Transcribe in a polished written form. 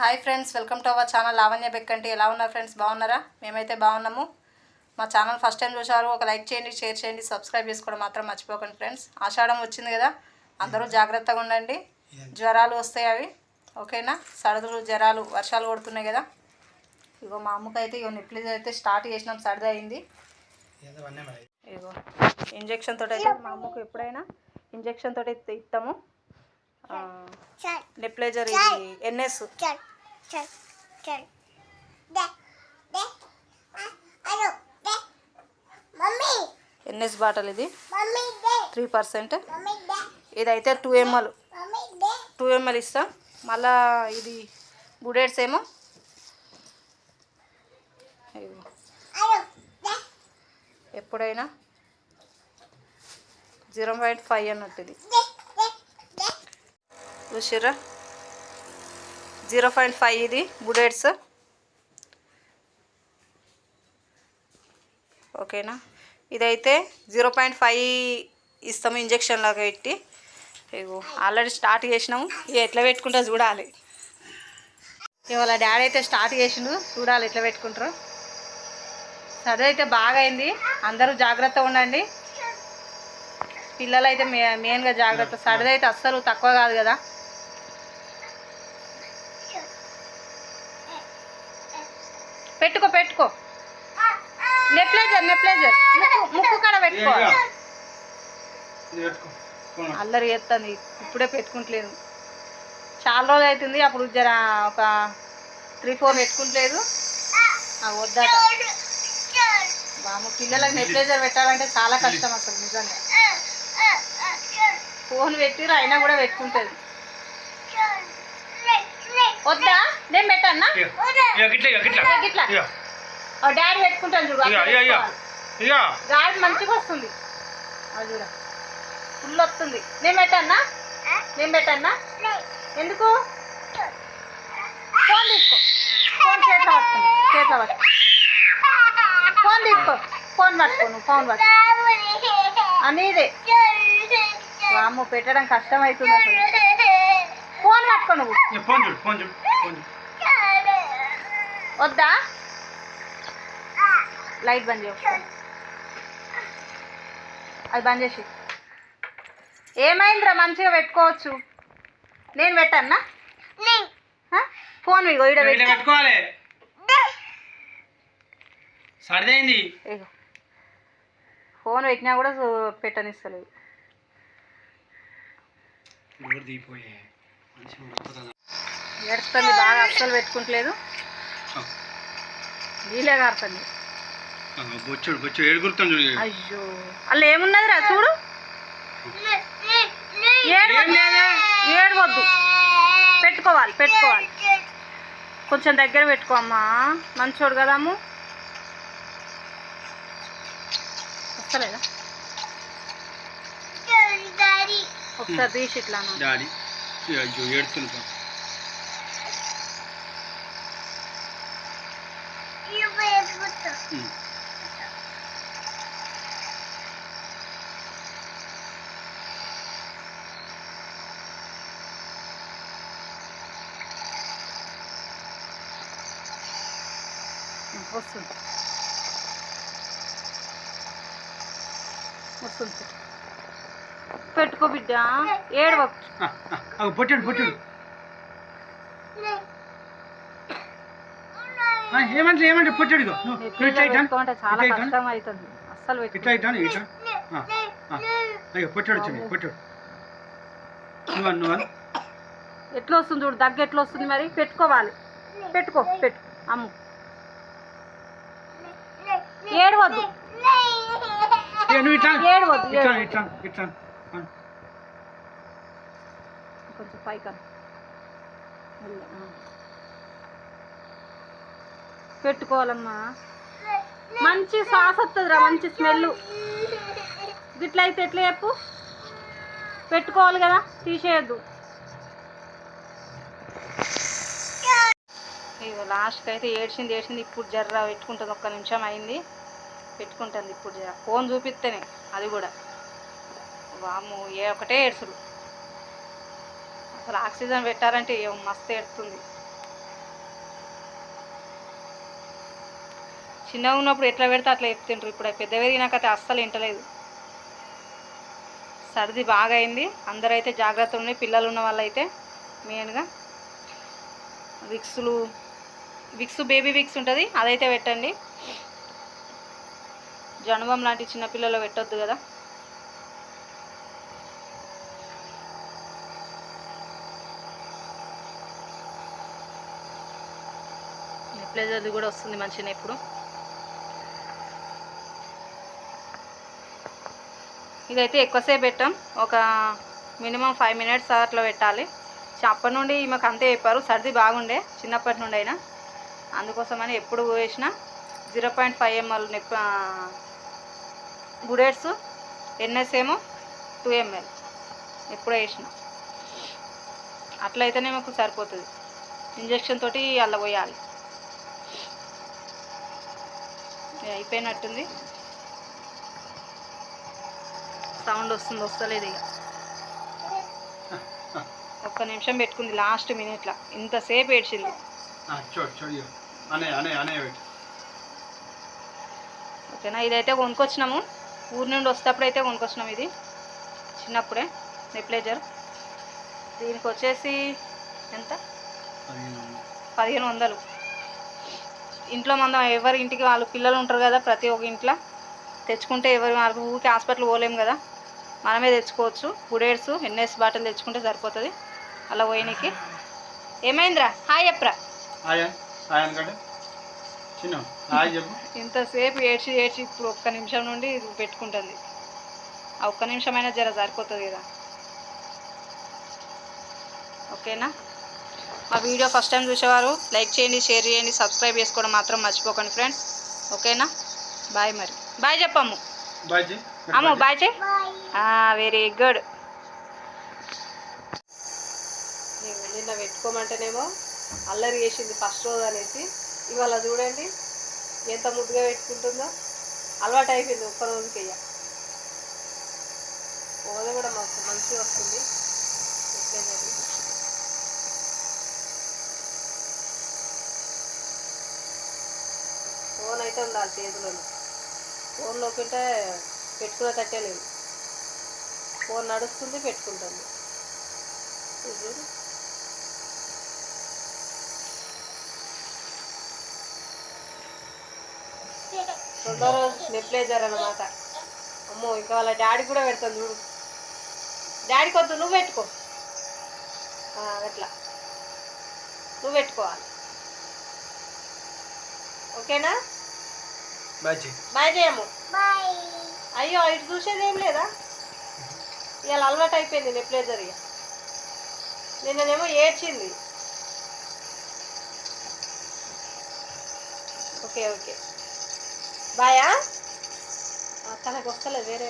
Hi friends, welcome to our channel Lavanya Bekkanti. ఎలా ఉన్నారు friends? బాగున్నారా? మేమైతే బాగున్నాము. మా ఛానల్ ఫస్ట్ టైం చూసారు, ఒక లైక్ చేయండి, షేర్ చేయండి, సబ్స్క్రైబ్ చేసుకోవడం మాత్రం మర్చిపోకండి ఫ్రెండ్స్. ఆషాఢం వచ్చింది కదా, అందరూ జాగ్రత్తగా ఉండండి. జ్వరాలు వస్తాయి అవి, ఓకేనా? సర్దులు జ్వరాలు వర్షాలు కొడుతున్నాయి కదా. ఇగో మా అమ్మకైతే ఇగో నిప్లీజ్ అయితే స్టార్ట్ చేసినాం, సర్ది అయింది. ఇగో ఇంజెక్షన్ తోటి అయితే మా అమ్మకు ఎప్పుడైనా ఇంజెక్షన్ తోటి ఇస్తాము. నెప్లేజర్ ఇది ఎన్ఎస్ ఎన్ఎస్ బాటిల్, ఇది 3%. ఇదైతే 2 ml ఇస్తాం. మళ్ళా ఇది బుడేట్స్ ఏమో ఎప్పుడైనా 0.5 అన్నట్టు. ఇది చూసిర్రా, 0.5 ఇది బుడేట్స్, ఓకేనా? ఇదైతే 0.5 ఇస్తాము ఇంజెక్షన్ లాగా పెట్టి. ఇగో ఆల్రెడీ స్టార్ట్ చేసినాము, ఇక ఎట్లా పెట్టుకుంటా చూడాలి. ఇవాళ డాడీ అయితే స్టార్ట్ చేసిండు, చూడాలి ఎట్లా పెట్టుకుంటారు. సర్ది అయితే బాగా అయింది, అందరూ జాగ్రత్తగా ఉండండి. పిల్లలు అయితే మెయిన్గా జాగ్రత్త. సర్ది అయితే అస్సలు తక్కువ కాదు కదా. పెట్టుకో నెప్లేజర్ ముక్కు కాడ పెట్టుకోవాలి. అల్లరి చేస్తుంది, ఇప్పుడే పెట్టుకుంటలేదు. చాలా రోజులు అవుతుంది, అప్పుడు జర ఒక 3-4 పెట్టుకుంటలేదు. వద్దట బాము. పిల్లలకు నెప్లేజర్ పెట్టాలంటే చాలా కష్టం అసలు నిజంగా. ఫోన్ పెట్టిరు అయినా కూడా పెట్టుకుంటుంది. వద్దా? నేను పెట్టన్నా, డాడీ పెట్టుకుంటాను చూడు. గాడి మంచిగా వస్తుంది, అది చూడ ఫుల్ వస్తుంది. నేను పెట్టన్నా ఎందుకు? ఫోన్ తీసుకో, ఫోన్ చేతిలో పట్టుకో, ఫోన్ తీసుకో, ఫోన్ పట్టుకో, నువ్వు ఫోన్ పట్టుకో అనేదే. అమ్మ పెట్టడం కష్టం అవుతుంది అసలు. ఫోన్ పట్టుకో నువ్వు. వద్దా? లైట్ బంద్ చేస్తా, అది బంద్ చేసి. ఏమైందిరా, మంచిగా పెట్టుకోవచ్చు. నేను పెట్టన్నా ఫోన్? ఇగో ఇక్కడ పెట్టుకోవాలి. సరిదైంది, ఫోన్ పెట్టినా కూడా పెట్టనిస్తలేదు. ఎడుతుంది బాగా, అస్సలు పెట్టుకుంటలేదు. నీళ్ళే కారుతుంది. అయ్యో, అలా ఏమున్నదిరా చూడు. ఏడవద్దు, పెట్టుకోవాలి. కొంచెం దగ్గర పెట్టుకో అమ్మా, మంచోడు కదా అమ్ము. వస్తలేదా? ఒకసారి తీసి ఇట్లా వస్తుంది. పెట్టుకో బిడ్డ, ఏడవకు. ఏమంటే పెట్టుకుంటే చాలా కష్టం అవుతుంది అస్సలు. ఎట్లా వస్తుంది చూడు, దగ్గర ఎట్లా వస్తుంది మరి. పెట్టుకోవాలి, పెట్టుకో అమ్ము. ఏడవద్దు. కొంచెం పైకి పెట్టుకోవాలమ్మా, మంచి శ్వాస వస్తుందిరా, మంచి స్మెల్. గిట్ల అయితే ఎట్లా చెప్పు? పెట్టుకోవాలి కదా, తీసేయద్దు. ఇక లాస్ట్కి అయితే ఏడ్చింది. ఇప్పుడు జర్ర పెట్టుకుంటుంది, 1 నిమిషం అయింది, పెట్టుకుంటుంది ఇప్పుడు. జర ఫోన్ చూపిస్తేనే, అది కూడా వాము ఒకటే ఏడ్చుడు. అసలు ఆక్సిజన్ పెట్టారంటే మస్తు ఏడుతుంది. చిన్నగా ఉన్నప్పుడు ఎట్లా పెడితే అట్లా చెప్తుంటారు. ఇప్పుడు పెద్ద పెరిగినాకైతే అస్సలు వింటలేదు. సర్ది బాగా అయింది. అందరూ అయితే జాగ్రత్త ఉండి, పిల్లలు ఉన్న వాళ్ళు అయితే మెయిన్గా విక్స్ బేబీ విక్స్ ఉంటుంది, అదైతే పెట్టండి. జనుబం లాంటి చిన్నపిల్లలు పెట్టొద్దు కదా. నెప్లైజర్ది కూడా వస్తుంది మంచిగా ఇప్పుడు. ఇదైతే ఎక్కువసేపు పెట్టాం, ఒక మినిమం 5 minutes అట్లా పెట్టాలి. అప్పటి నుండి మాకు అంతే చెప్పారు, సర్ది బాగుండే చిన్నప్పటి నుండి అయినా. అందుకోసమని ఎప్పుడు వేసినా 0.5 ml బుడేట్స్, ఎన్ఎస్ ఏమో 2 ml ఎప్పుడు వేసిన. అట్లయితేనే మాకు సరిపోతుంది. ఇంజెక్షన్ తోటి అలా పోయాలి. అయిపోయినట్టుంది. సౌండ్ వస్తలేదు ఇక. ఒక్క నిమిషం పెట్టుకుంది లాస్ట్ మినిట్లో, ఇంతసేపు ఏడ్చింది. ఓకేనా. ఇదైతే కొనుక్కొచ్చినాము, ఊరి నుండి వస్తేప్పుడు అయితే కొనుక్కొచ్చినాము. ఇది చిన్నప్పుడే నెప్లైజర్. దీనికి వచ్చేసి ఎంత, 1500. ఇంట్లో మనం ఎవరి ఇంటికి వాళ్ళు పిల్లలు ఉంటారు కదా, ప్రతి ఒక్క ఇంట్లో తెచ్చుకుంటే ఎవరు వాళ్ళకి ఊరికి హాస్పిటల్ పోలేము కదా, మనమే తెచ్చుకోవచ్చు. బుడేట్స్ ఎన్ఎస్ బాటిల్ తెచ్చుకుంటే సరిపోతుంది అలా పోయినకి. ఏమైందిరా, హాయ్ చెప్పరా. ఇంతసేపు ఏడ్చి ఇప్పుడు ఒక్క నిమిషం నుండి పెట్టుకుంటుంది. ఆ ఒక్క నిమిషమైనా జర సరిపోతుంది కదా. ఓకేనా. మా వీడియో ఫస్ట్ టైం చూసేవారు లైక్ చేయండి, షేర్ చేయండి, సబ్స్క్రైబ్ చేసుకోవడం మాత్రం మర్చిపోకండి ఫ్రెండ్స్. ఓకేనా. బాయ్. మరి బాయ్ చెప్పమ్ము. అమ్ము బాయ్ చే. Very good. నిన్న పెట్టుకోమంటేనేమో అల్లరి చేసింది ఫస్ట్ రోజు అనేసి, ఇవాళ చూడండి ఎంత ముద్దుగా పెట్టుకుంటుందో. అలవాటు అయిపోయింది ఒక్క రోజుకి. ఇక ఓద కూడా మాకు మంచిగా వస్తుంది. ఫోన్ అయితే ఉండాలి చేతిలో. ఫోన్ లోకుంటే పెట్టుకునే తట్టే లేదు. ఫోన్ నడుస్తుంది, పెట్టుకుంటుంది. రెండో రోజు నెప్లైజర్ అన్నమాట. అమ్మో, ఇంకా వాళ్ళ డాడీ కూడా పెడతాను చూడు. డాడీకి వద్దు, నువ్వు పెట్టుకో. అట్లా నువ్వు పెట్టుకోవాలి. ఓకేనా. బాయ్ చేయము. అయ్యో, ఇటు చూసేది ఏం లేదా. ఇవాళ అలవాటు అయిపోయింది నెప్లైజర్. ఇక నిన్ననేమో ఏడ్చింది. ఓకే బాయా. తనకు వస్తలేదు వేరే.